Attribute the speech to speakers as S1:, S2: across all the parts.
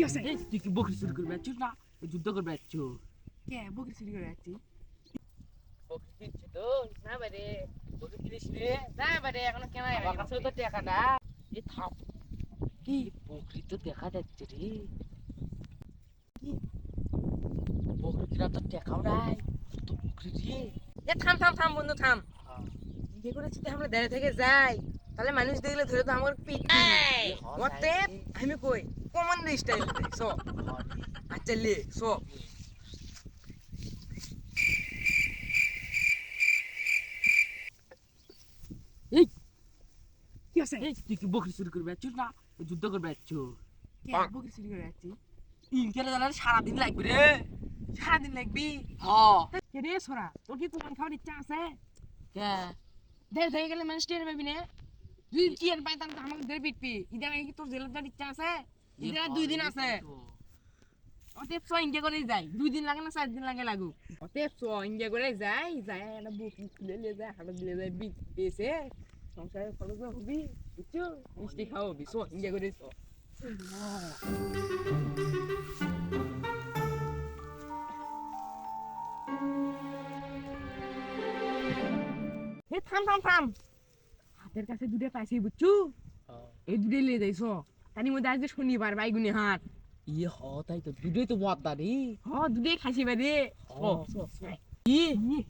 S1: কি আছে?
S2: তুই কি বকরি চুরি করে বেড়াচ্ছিস না যুদ্ধ করে বেড়াচ্ছ?
S1: কে বকরি চুরি করে যাচ্ছি?
S2: বকরি কিনছি তো
S1: না বারে,
S2: বকরি কিনিস রে
S1: না বারে, এখনো কেন
S2: আমার কাছে তো টাকাটা এ থাম
S1: কি
S2: বকরি তো দেখা যাচ্ছে রে কি বকরি কিনা তো টাকাও নাই তো বকরি রে
S1: এ থাম থাম থাম বন্ধু থাম। বিয়ে করে যদি আমরা দেড়ে থেকে যাই তাহলে মানুষ দেখলে ধরে তো আমার পিট ওতে আমি কই কমান্ড স্টাইল সো আচ্ছা লে সো
S2: এই
S1: কি আছে?
S2: তুই কি বকরি চুরি করে বেড়াচ্ছিস না যুদ্ধ করে বেড়াচ্ছ?
S1: কে বকরি চুরি করে যাচ্ছি?
S2: ইনকেলে জানালে সারাদিন লাগবে রে
S1: সারাদিন লাগবি?
S2: হ্যাঁ
S1: কে রে সোরা তোর কি কোমান খাওয়ার ইচ্ছা আছে?
S2: কে
S1: দেড় থেকে গেলে মানুষ টের পাবি না। দুই কি আর পাইতাম তো আমাকে ধরে পিটবি ইদার আগে কি তোর জেলের যাওয়ার ইচ্ছা আছে? ইদার 2 দিন আছে। অতএব চ ইন্ডিয়া করে যাই 2 দিন লাগে না 4 দিন লাগে লাগুক অতএব চ ইন্ডিয়া করে যাই যাই একটা বুক খুলে নিয়ে যায় হাঁটা দিয়ে যায় বিট পেয়েছে সংসারের খরচ হবি বুঝছো মিষ্টি খাওয়াবি চ ইন্ডিয়া করে চ হে থাম থাম থাম হাতের কাছে দুটো পাইছি বুঝছো এই দুটো নিয়ে যাইছ তার মধ্যে আজকে শনিবার বাইগুনি হাট
S2: ইয়ে হ তাই তো দুটোই তো বদ্দা রে
S1: দুটোই খাইছি বাদে
S2: কি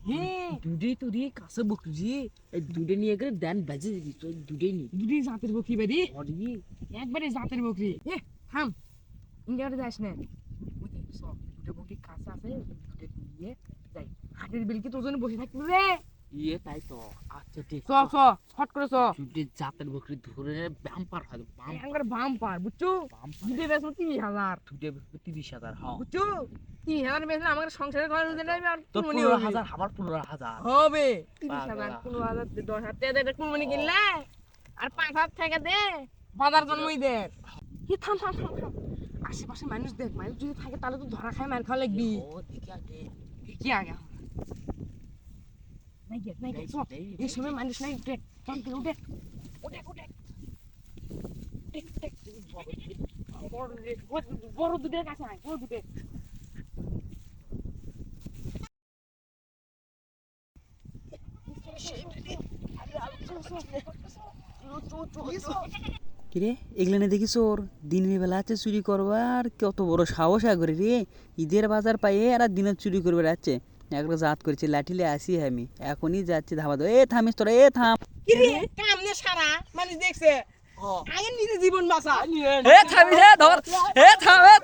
S1: হে
S2: দুটোই তো রে কাছে বকরি রে এই দুটো নিয়ে গেলে দেন বাজে দিবি তো দুটোই নি
S1: দুটোই জাতের বকরি বাদে
S2: অডি
S1: একবারে জাতের বকরি এ থাম ইন্ডিয়াতে যাস না ওই দেখ সব দুটো বকরি কাঁচা আছে দুটো নিয়ে যাই হাটের বেল কি তোর জন্য বসে থাকবি রে
S2: ইয়ে তাই তো আচ্ছা ঠিক
S1: চ চ ছট করে চ
S2: দুটো জাতের বকরি ধরে বাম্পার হয়
S1: একবার বাম পার বুঝছো দুটো বেশ 30,000
S2: দুটো 30,000 হ্যাঁ
S1: বুঝছো 30,000 বেশ আমার সংসারের খরচ হতে না আর
S2: তো
S1: কুরবানি
S2: 15,000 আমার 15,000
S1: হবে 30,000 15,000 10,000 টাকা কুরবানি কিনলে আর 5,000 টাকা দে বাজার জন্মই দে কি থাম থাম থাম থাম আশেপাশে মানুষ দেখ মানুষ যদি থাকে তাহলে তো ধরা খায় মার খাওয়া লাগবি
S2: ও দেখি আগে
S1: কি আগে নাই গেট এই সময় মানুষ নাই উঠে উঠে উঠে উঠে উঠে বড় দুধের কাছে আয় বড় দুধের
S3: কিরে এগুলানে দেখি চোর দিনের বেলা আছে চুরি করবার কত বড় সাহস করে রে ঈদের বাজার পাইয়ে আর দিনে চুরি করবে যাচ্ছে একটা জাত করেছে লাঠিলে আসি আমি এখনই যাচ্ছি ধাবা দো এ থামিস তোরা এ থাম
S1: কি রে কামনে সারা মানুষ দেখছে আগে নিজে জীবন বাঁচা
S3: এ থামিস এ ধর এ থাম এ